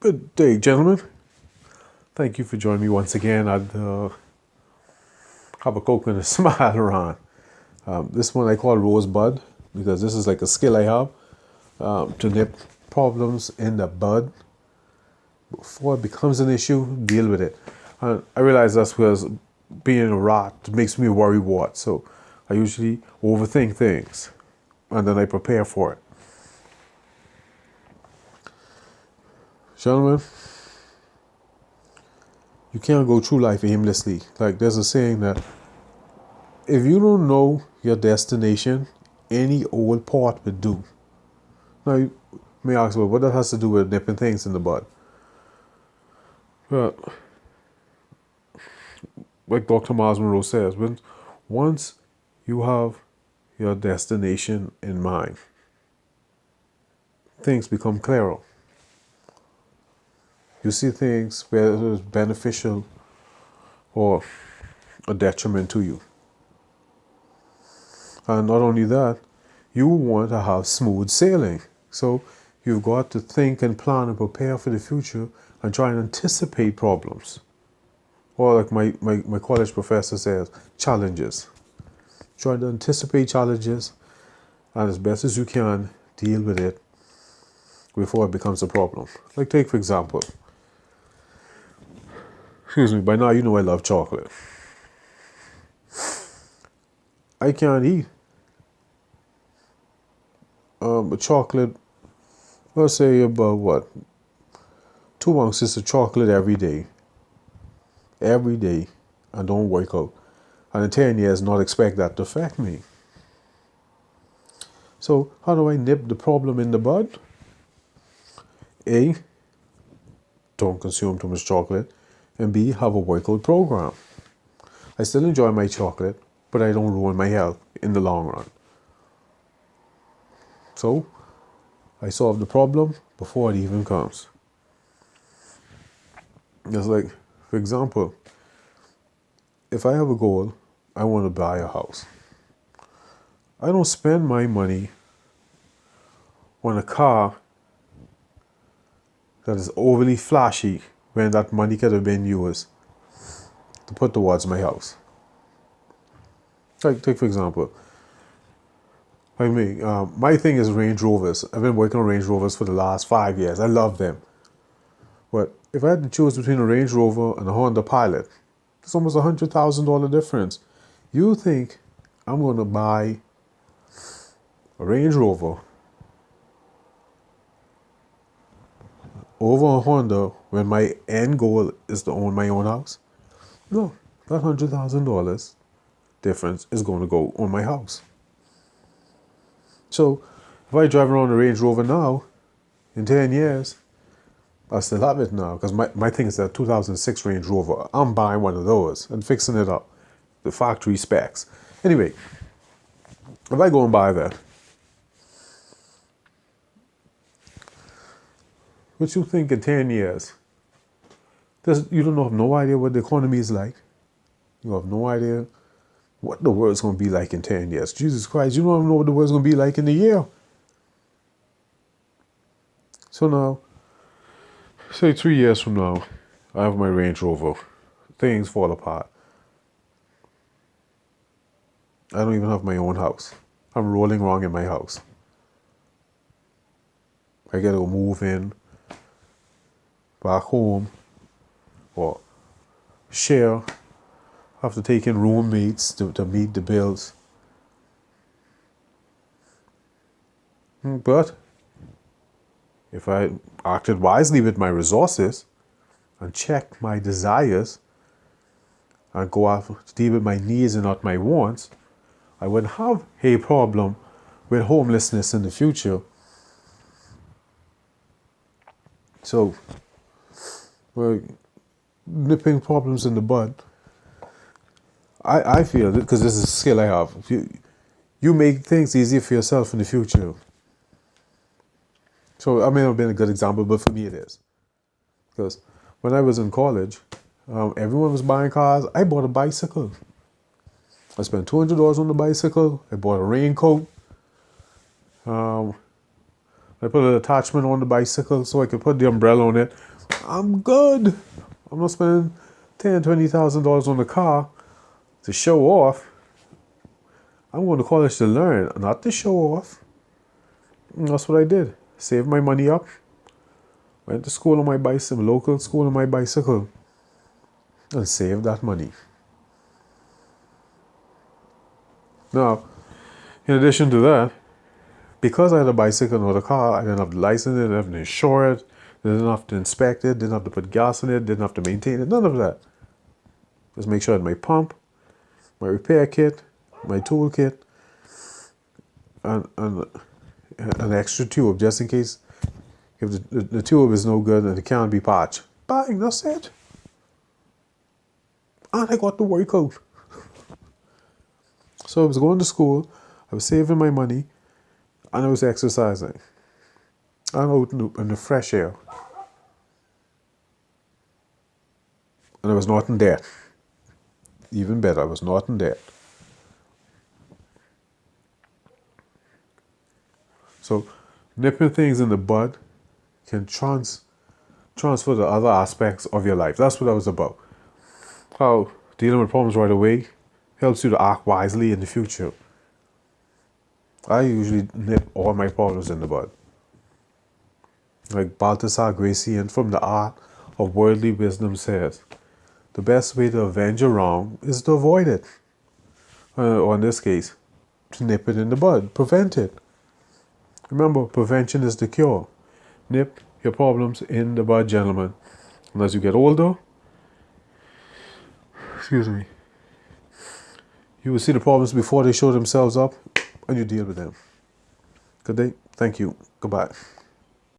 Good day, gentlemen. Thank you for joining me once again. I'd have a Coke and a smile around. This one I call Rosebud because this is like a skill I have to nip problems in the bud before it becomes an issue, deal with it. And I realize that's because being a rat makes me worry what. So I usually overthink things and then I prepare for it. Gentlemen, you can't go through life aimlessly. Like there's a saying that if you don't know your destination, any old path would do. Now you may ask, well, what that has to do with nipping things in the bud? Well, like Dr. Miles Monroe says, once you have your destination in mind, things become clearer. You see things whether it's beneficial or a detriment to you. And not only that, you want to have smooth sailing. So you've got to think and plan and prepare for the future and try and anticipate problems. Or like my college professor says, challenges. Try to anticipate challenges and as best as you can, deal with it before it becomes a problem. Like take for example, by now you know I love chocolate. I can't eat a chocolate, let's say about 2 ounces of chocolate every day, and don't work out. And in 10 years, not expect that to affect me. So how do I nip the problem in the bud? A, don't consume too much chocolate. And B, have a workout program. I still enjoy my chocolate, but I don't ruin my health in the long run. So, I solve the problem before it even comes. It's like, for example, if I have a goal, I want to buy a house. I don't spend my money on a car that is overly flashy when that money could have been used to put towards my house. Like, take for example, my thing is Range Rovers. I've been working on Range Rovers for the last 5 years. I love them. But if I had to choose between a Range Rover and a Honda Pilot, it's almost $100,000 difference. You think I'm going to buy a Range Rover over a Honda when my end goal is to own my own house? No, that $100,000 difference is going to go on my house. So if I drive around a Range Rover now, in 10 years, I still have it now because my thing is a 2006 Range Rover. I'm buying one of those and fixing it up, the factory specs. Anyway, if I go and buy that, what you think in 10 years, you don't have no idea what the economy is like. You have no idea what the world's going to be like in 10 years. Jesus Christ, you don't even know what the world's going to be like in a year. So now, say 3 years from now, I have my Range Rover. Things fall apart. I don't even have my own house. I'm rolling around in my house. I gotta go move in back home or share. Have to take in roommates to meet the bills. But if I acted wisely with my resources and checked my desires and go after to deal with my needs and not my wants, I wouldn't have a problem with homelessness in the future. So, nipping problems in the bud, I feel, because this is a skill I have, you make things easier for yourself in the future. So I may not have been a good example, but for me it is. Because when I was in college, everyone was buying cars. I bought a bicycle. I spent $200 on the bicycle. I bought a raincoat. I put an attachment on the bicycle so I could put the umbrella on it I'm good. I'm not spending $10,000, $20,000 on the car to show off. I'm going to college to learn, not to show off. And that's what I did. Saved my money up. Went to school on my bicycle, local school on my bicycle, and saved that money. Now, in addition to that, because I had a bicycle and not a car, I didn't have to license it, didn't have to insure it, didn't have to inspect it, didn't have to put gas in it, didn't have to maintain it, none of that. Just make sure I had my pump, my repair kit, my tool kit, and an extra tube just in case if the tube is no good and it can't be patched. Bang, that's it. And I got the workout. So I was going to school, I was saving my money, and I was exercising. I'm out in the fresh air. And I was not in debt. Even better, I was not in debt. So nipping things in the bud can transfer to other aspects of your life. That's what I was about. How dealing with problems right away helps you to act wisely in the future. I usually nip all my problems in the bud. Like Balthasar Gracian from The Art of Worldly Wisdom says, the best way to avenge a wrong is to avoid it. Or in this case, to nip it in the bud, prevent it. Remember, prevention is the cure. Nip your problems in the bud, gentlemen. And as you get older, you will see the problems before they show themselves up, and you deal with them. Good day. Thank you. Goodbye.